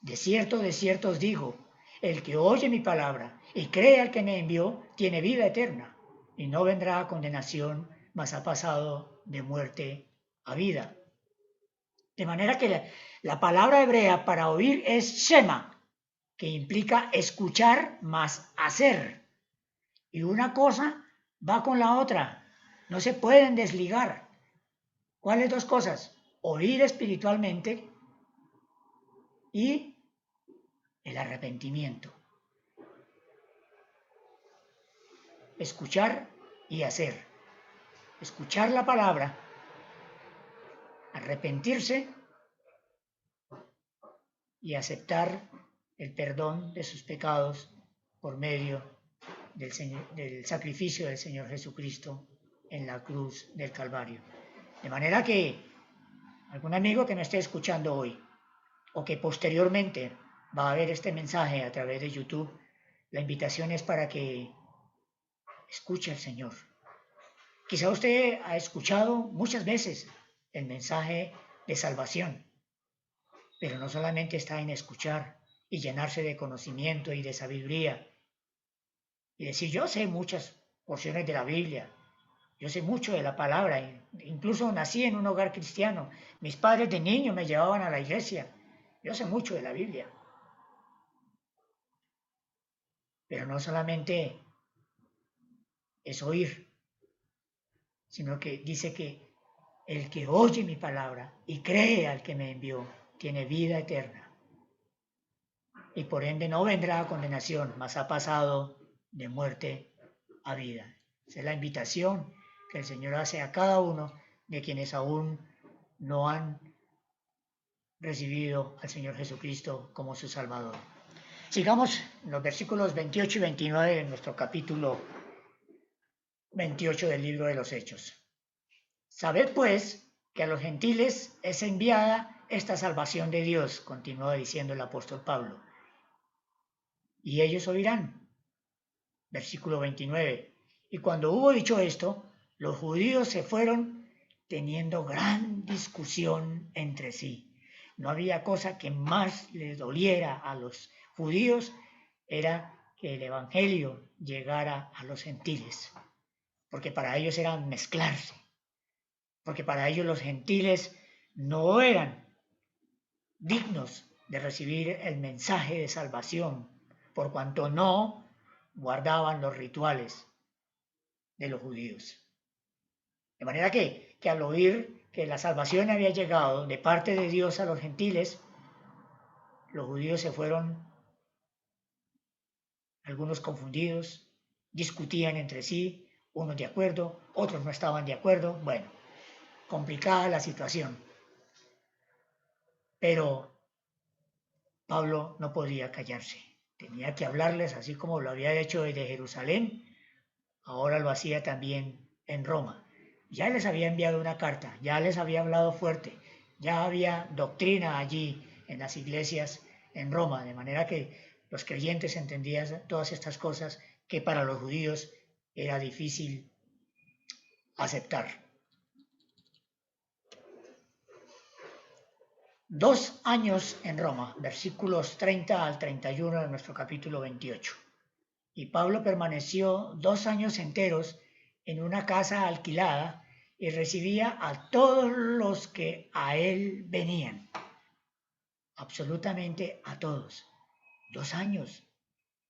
Speaker 1: de cierto os digo, el que oye mi palabra y cree al que me envió tiene vida eterna y no vendrá a condenación, mas ha pasado de muerte a vida. De manera que la palabra hebrea para oír es shema, que implica escuchar más hacer. Y una cosa va con la otra, no se pueden desligar. ¿Cuáles dos cosas? Oír espiritualmente y el arrepentimiento. Escuchar y hacer. Escuchar la palabra, arrepentirse y aceptar el perdón de sus pecados por medio del sacrificio del Señor Jesucristo en la cruz del Calvario. De manera que algún amigo que me esté escuchando hoy o que posteriormente va a ver este mensaje a través de YouTube, la invitación es para que escuche al Señor. Quizá usted ha escuchado muchas veces el mensaje de salvación, pero no solamente está en escuchar y llenarse de conocimiento y de sabiduría y decir, yo sé muchas porciones de la Biblia, yo sé mucho de la palabra, incluso nací en un hogar cristiano, mis padres de niño me llevaban a la iglesia, yo sé mucho de la Biblia. Pero no solamente es oír, sino que dice que el que oye mi palabra y cree al que me envió, tiene vida eterna. Y por ende no vendrá a condenación, mas ha pasado de muerte a vida. Esa es la invitación que el Señor hace a cada uno de quienes aún no han recibido al Señor Jesucristo como su Salvador. Sigamos en los versículos 28 y 29 de nuestro capítulo 28 del libro de los Hechos. Sabed pues que a los gentiles es enviada esta salvación de Dios, continuó diciendo el apóstol Pablo, y ellos oirán. Versículo 29. Y cuando hubo dicho esto, los judíos se fueron teniendo gran discusión entre sí. No había cosa que más les doliera a los judíos, era que el evangelio llegara a los gentiles. porque para ellos era mezclarse, porque para ellos los gentiles no eran dignos de recibir el mensaje de salvación, por cuanto no guardaban los rituales de los judíos. De manera que al oír que la salvación había llegado de parte de Dios a los gentiles, los judíos se fueron, algunos confundidos, discutían entre sí, unos de acuerdo, otros no estaban de acuerdo. Bueno, complicada la situación. Pero Pablo no podía callarse. Tenía que hablarles así como lo había hecho desde Jerusalén, ahora lo hacía también en Roma. Ya les había enviado una carta, ya les había hablado fuerte, ya había doctrina allí en las iglesias en Roma, de manera que los creyentes entendían todas estas cosas que para los judíos era difícil aceptar. 2 años en Roma, versículos 30 al 31 de nuestro capítulo 28. Y Pablo permaneció 2 años enteros en una casa alquilada y recibía a todos los que a él venían, absolutamente a todos. 2 años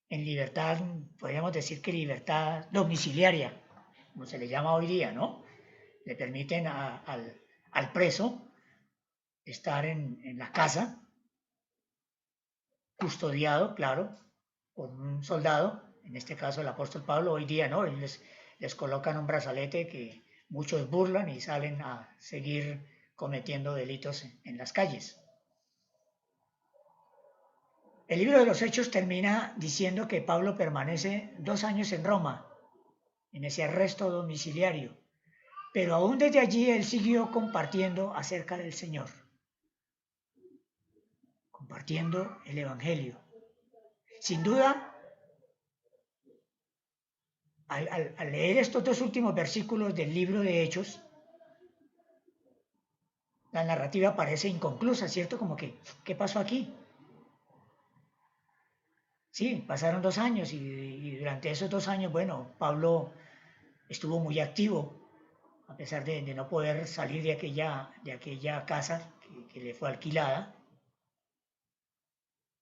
Speaker 1: en libertad, podríamos decir que libertad domiciliaria, como se le llama hoy día, ¿no? Le permiten al preso estar en la casa, custodiado, claro, por un soldado, en este caso el apóstol Pablo. Hoy día no, les colocan un brazalete que muchos burlan y salen a seguir cometiendo delitos en las calles. El libro de los Hechos termina diciendo que Pablo permanece 2 años en Roma, en ese arresto domiciliario, pero aún desde allí él siguió compartiendo acerca del Señor, compartiendo el Evangelio. Sin duda, al leer estos 2 últimos versículos del libro de Hechos, la narrativa parece inconclusa, ¿cierto? Como que, ¿qué pasó aquí? Sí, pasaron 2 años y durante esos 2 años, bueno, Pablo estuvo muy activo, a pesar de no poder salir de aquella casa que le fue alquilada,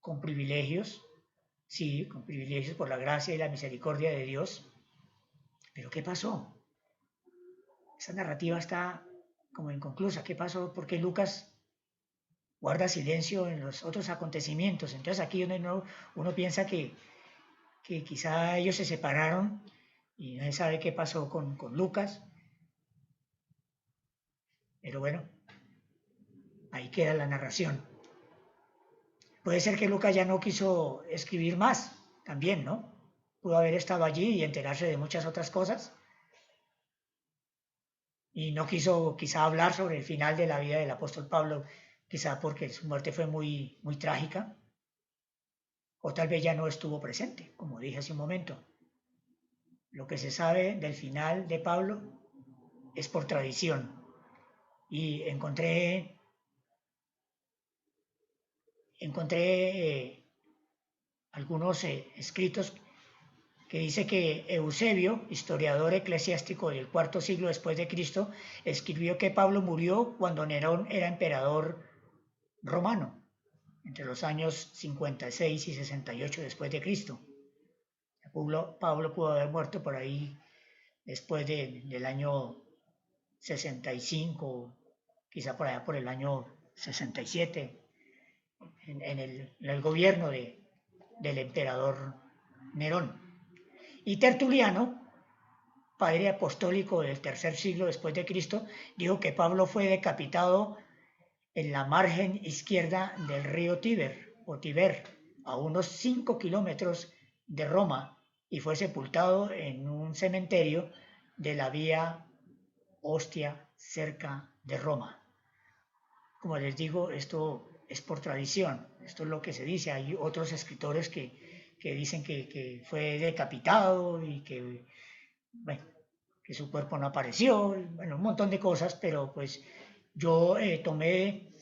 Speaker 1: con privilegios, sí, con privilegios por la gracia y la misericordia de Dios. Pero ¿qué pasó? Esa narrativa está como inconclusa. ¿Qué pasó? Porque Lucas guarda silencio en los otros acontecimientos. Entonces aquí uno piensa que quizá ellos se separaron y nadie sabe qué pasó con Lucas. Pero bueno, ahí queda la narración. Puede ser que Lucas ya no quiso escribir más, también, ¿no? Pudo haber estado allí y enterarse de muchas otras cosas. Y no quiso quizá hablar sobre el final de la vida del apóstol Pablo, quizá porque su muerte fue muy, muy trágica. O tal vez ya no estuvo presente, como dije hace un momento. Lo que se sabe del final de Pablo es por tradición. Y encontré algunos escritos que dice que Eusebio, historiador eclesiástico del IV siglo después de Cristo, escribió que Pablo murió cuando Nerón era emperador romano, entre los años 56 y 68 después de Cristo. Pablo pudo haber muerto por ahí después del año 65, quizá por allá por el año 67, en el gobierno del emperador Nerón. Y Tertuliano, padre apostólico del tercer siglo después de Cristo, dijo que Pablo fue decapitado en la margen izquierda del río Tíber, o Tiber, a unos 5 kilómetros de Roma, y fue sepultado en un cementerio de la vía Ostia, cerca de Roma. Como les digo, esto es por tradición, esto es lo que se dice. Hay otros escritores que dicen que fue decapitado y que, bueno, que su cuerpo no apareció, bueno, un montón de cosas, pero pues yo tomé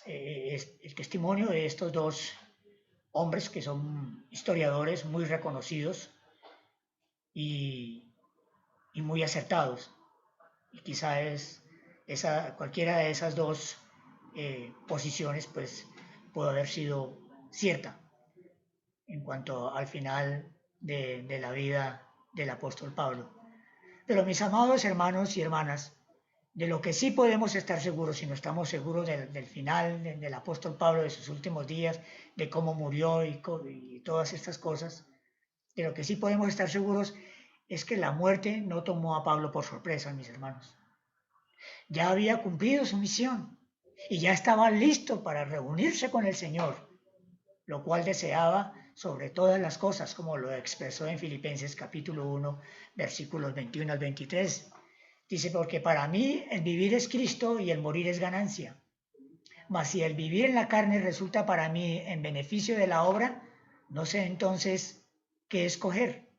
Speaker 1: el testimonio de estos 2 hombres que son historiadores muy reconocidos y y muy acertados. Y quizá cualquiera de esas dos posiciones pues pudo haber sido cierta en cuanto al final de la vida del apóstol Pablo. Pero mis amados hermanos y hermanas, de lo que sí podemos estar seguros, si no estamos seguros del final del apóstol Pablo, de sus últimos días, de cómo murió y todas estas cosas, de lo que sí podemos estar seguros es que la muerte no tomó a Pablo por sorpresa, mis hermanos. Ya había cumplido su misión y ya estaba listo para reunirse con el Señor, lo cual deseaba sobre todas las cosas, como lo expresó en Filipenses capítulo 1, versículos 21 al 23. Dice, porque para mí el vivir es Cristo y el morir es ganancia. Mas si el vivir en la carne resulta para mí en beneficio de la obra, no sé entonces qué escoger.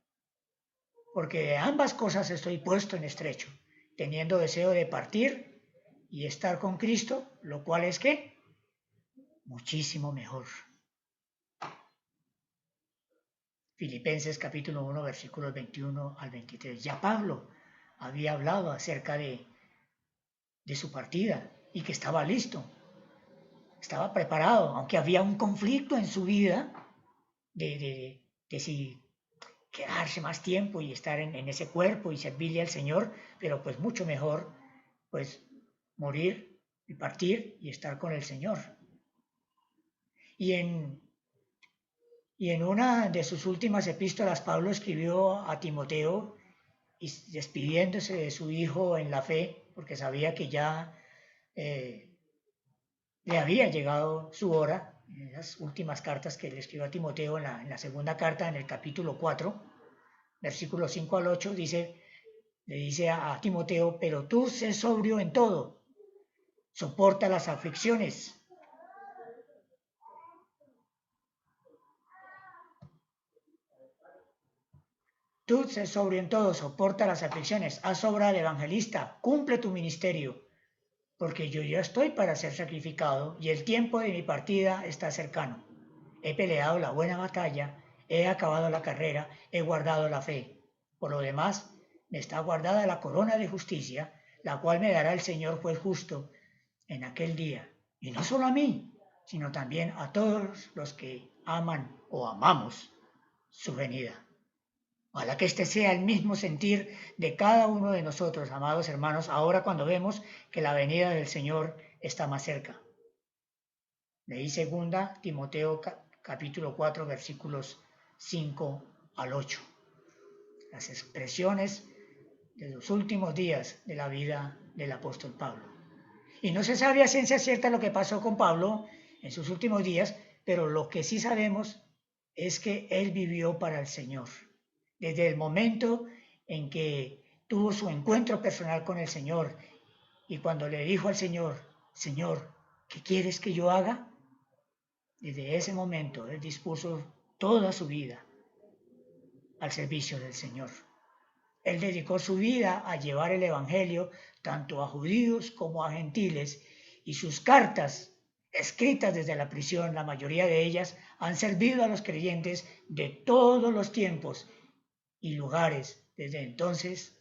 Speaker 1: Porque de ambas cosas estoy puesto en estrecho, teniendo deseo de partir y estar con Cristo, lo cual es ¿qué? Muchísimo mejor. Filipenses capítulo 1, versículos 21 al 23. Ya Pablo había hablado acerca de su partida y que estaba listo, estaba preparado, aunque había un conflicto en su vida de si quedarse más tiempo y estar en ese cuerpo y servirle al Señor, pero pues mucho mejor pues morir y partir y estar con el Señor. Y en una de sus últimas epístolas, Pablo escribió a Timoteo y despidiéndose de su hijo en la fe, porque sabía que ya le había llegado su hora, en las últimas cartas que le escribió a Timoteo, en la segunda carta, en el capítulo 4, versículos 5 al 8, le dice a Timoteo, pero tú sé sobrio en todo, soporta las aflicciones. Tú sé sobrio en todo, soporta las aflicciones, haz obra de evangelista, cumple tu ministerio, porque yo ya estoy para ser sacrificado y el tiempo de mi partida está cercano. He peleado la buena batalla, he acabado la carrera, he guardado la fe. Por lo demás, me está guardada la corona de justicia, la cual me dará el Señor juez justo en aquel día. Y no solo a mí, sino también a todos los que aman o amamos su venida. Ojalá que este sea el mismo sentir de cada uno de nosotros, amados hermanos, ahora cuando vemos que la venida del Señor está más cerca. Leí segunda Timoteo capítulo 4 versículos 5 al 8. Las expresiones de los últimos días de la vida del apóstol Pablo. Y no se sabe a ciencia cierta lo que pasó con Pablo en sus últimos días, pero lo que sí sabemos es que él vivió para el Señor. Desde el momento en que tuvo su encuentro personal con el Señor y cuando le dijo al Señor, Señor, ¿qué quieres que yo haga? Desde ese momento él dispuso toda su vida al servicio del Señor. Él dedicó su vida a llevar el Evangelio tanto a judíos como a gentiles y sus cartas, escritas desde la prisión, la mayoría de ellas han servido a los creyentes de todos los tiempos y lugares, desde entonces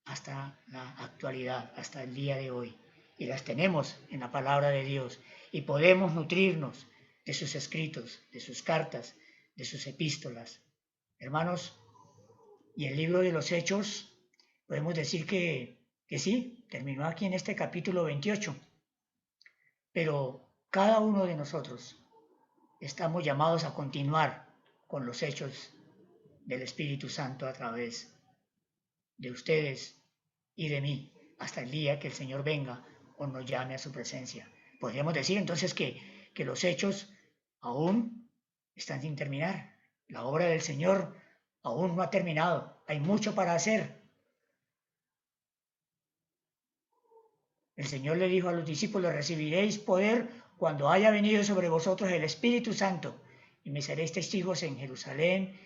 Speaker 1: hasta la actualidad, hasta el día de hoy. Y las tenemos en la palabra de Dios y podemos nutrirnos de sus escritos, de sus cartas, de sus epístolas. Hermanos, y el libro de los Hechos, podemos decir que sí, terminó aquí en este capítulo 28, pero cada uno de nosotros estamos llamados a continuar con los hechos del Espíritu Santo a través de ustedes y de mí, hasta el día que el Señor venga o nos llame a su presencia. Podríamos decir entonces que los hechos aún están sin terminar. La obra del Señor aún no ha terminado. Hay mucho para hacer. El Señor le dijo a los discípulos, recibiréis poder cuando haya venido sobre vosotros el Espíritu Santo, y me seréis testigos en Jerusalén,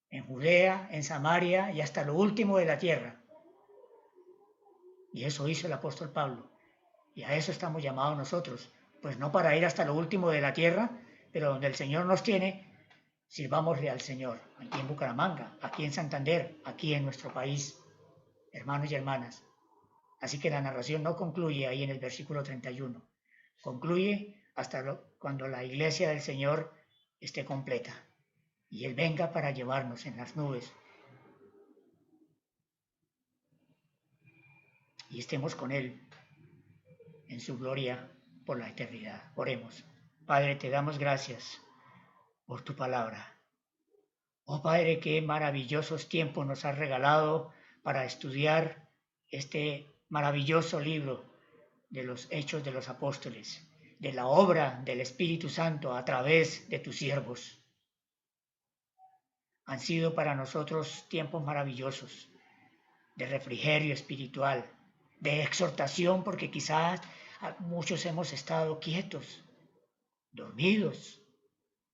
Speaker 1: en Judea, en Samaria y hasta lo último de la tierra. Y eso hizo el apóstol Pablo. Y a eso estamos llamados nosotros. Pues no para ir hasta lo último de la tierra, pero donde el Señor nos tiene, sirvámosle al Señor. Aquí en Bucaramanga, aquí en Santander, aquí en nuestro país. hermanos y hermanas. Así que la narración no concluye ahí en el versículo 31, concluye hasta cuando la iglesia del Señor esté completa y Él venga para llevarnos en las nubes y estemos con Él en su gloria por la eternidad. Oremos. Padre, te damos gracias por tu palabra. Oh Padre, qué maravillosos tiempos nos has regalado para estudiar este maravilloso libro de los Hechos de los Apóstoles, de la obra del Espíritu Santo a través de tus siervos. Han sido para nosotros tiempos maravillosos de refrigerio espiritual, de exhortación, porque quizás muchos hemos estado quietos, dormidos,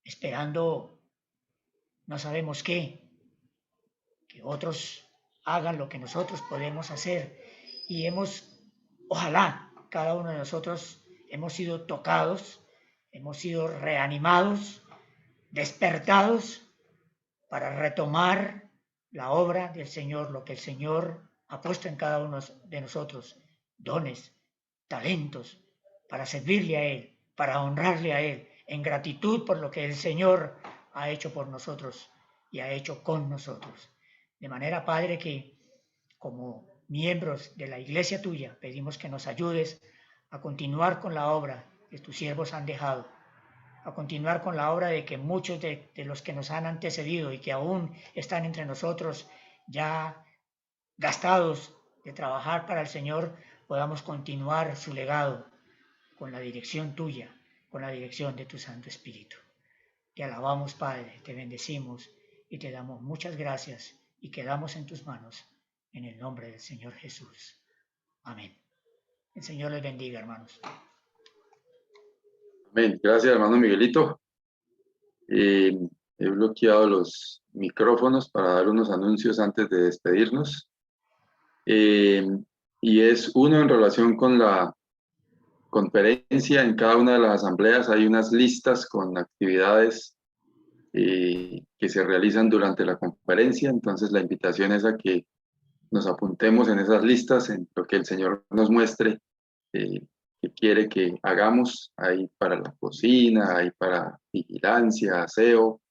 Speaker 1: esperando no sabemos qué, que otros hagan lo que nosotros podemos hacer. Y ojalá, cada uno de nosotros hemos sido tocados, hemos sido reanimados, despertados para retomar la obra del Señor, lo que el Señor ha puesto en cada uno de nosotros, dones, talentos, para servirle a Él, para honrarle a Él, en gratitud por lo que el Señor ha hecho por nosotros y ha hecho con nosotros. De manera, Padre, que como miembros de la iglesia tuya, pedimos que nos ayudes a continuar con la obra que tus siervos han dejado, a continuar con la obra de que muchos de los que nos han antecedido y que aún están entre nosotros ya gastados de trabajar para el Señor, podamos continuar su legado con la dirección tuya, con la dirección de tu Santo Espíritu. Te alabamos, Padre, te bendecimos y te damos muchas gracias y quedamos en tus manos en el nombre del Señor Jesús. Amén. El Señor les bendiga, hermanos.
Speaker 2: Amén. Gracias, hermano Miguelito. He bloqueado los micrófonos para dar unos anuncios antes de despedirnos. Y es uno en relación con la conferencia. En cada una de las asambleas hay unas listas con actividades que se realizan durante la conferencia. Entonces la invitación es a que nos apuntemos en esas listas, en lo que el Señor nos muestre que quiere que hagamos. Hay para la cocina, hay para vigilancia, aseo.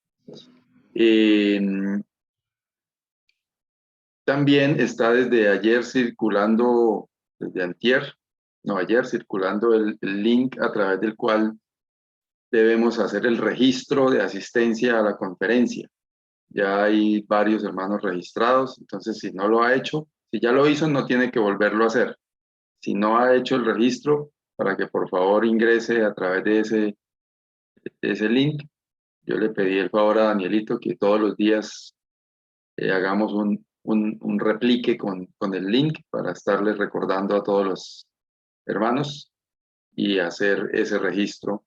Speaker 2: También está desde ayer circulando, desde antier, no, ayer circulando el link a través del cual debemos hacer el registro de asistencia a la conferencia. Ya hay varios hermanos registrados, entonces si no lo ha hecho, si ya lo hizo, no tiene que volverlo a hacer. Si no ha hecho el registro, para que por favor ingrese a través de ese link. Yo le pedí el favor a Danielito que todos los días hagamos un replique con el link para estarles recordando a todos los hermanos y hacer ese registro.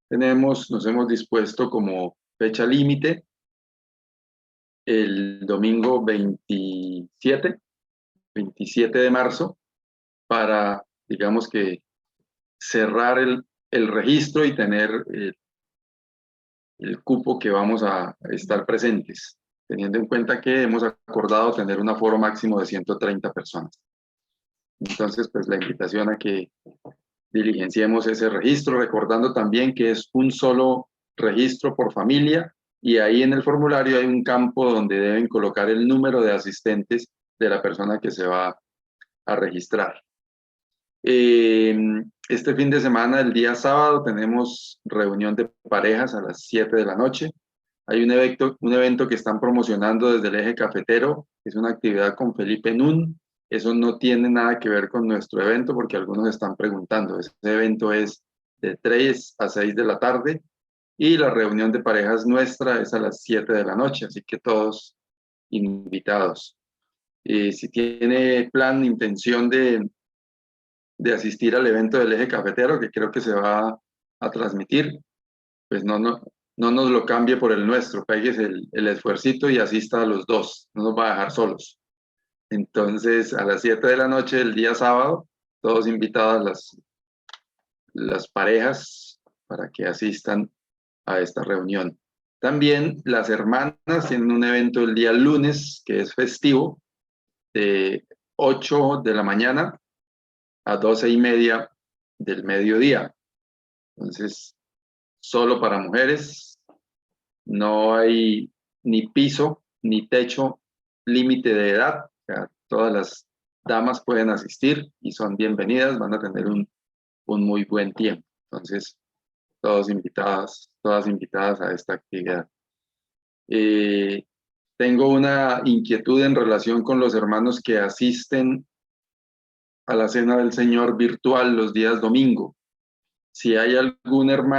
Speaker 2: Nos hemos dispuesto como fecha límite el domingo 27 de marzo para, digamos que, cerrar el registro y tener el cupo que vamos a estar presentes, teniendo en cuenta que hemos acordado tener un aforo máximo de 130 personas. Entonces, pues la invitación a que diligenciemos ese registro, recordando también que es un solo registro por familia y ahí en el formulario hay un campo donde deben colocar el número de asistentes de la persona que se va a registrar. Este fin de semana, el día sábado, tenemos reunión de parejas a las 7 de la noche. Hay un evento que están promocionando desde el eje cafetero, es una actividad con Felipe Nun. Eso no tiene nada que ver con nuestro evento porque algunos están preguntando. Ese evento es de 3 a 6 de la tarde y la reunión de parejas nuestra es a las 7 de la noche, así que todos invitados. Si tiene intención de asistir al evento del eje cafetero, que creo que se va a transmitir, pues no nos lo cambie por el nuestro, pegues el esfuercito y asista a los dos, no nos va a dejar solos. Entonces, a las 7 de la noche del día sábado, todos invitadas las parejas para que asistan a esta reunión. También las hermanas tienen un evento el día lunes, que es festivo, 8 de la mañana a 12:30 del mediodía. Entonces, solo para mujeres, no hay ni piso, ni techo, límite de edad. O sea, todas las damas pueden asistir y son bienvenidas, van a tener un muy buen tiempo. Entonces, todas invitadas a esta actividad. Tengo una inquietud en relación con los hermanos que asisten a la Cena del Señor virtual los días domingo. Si hay algún hermano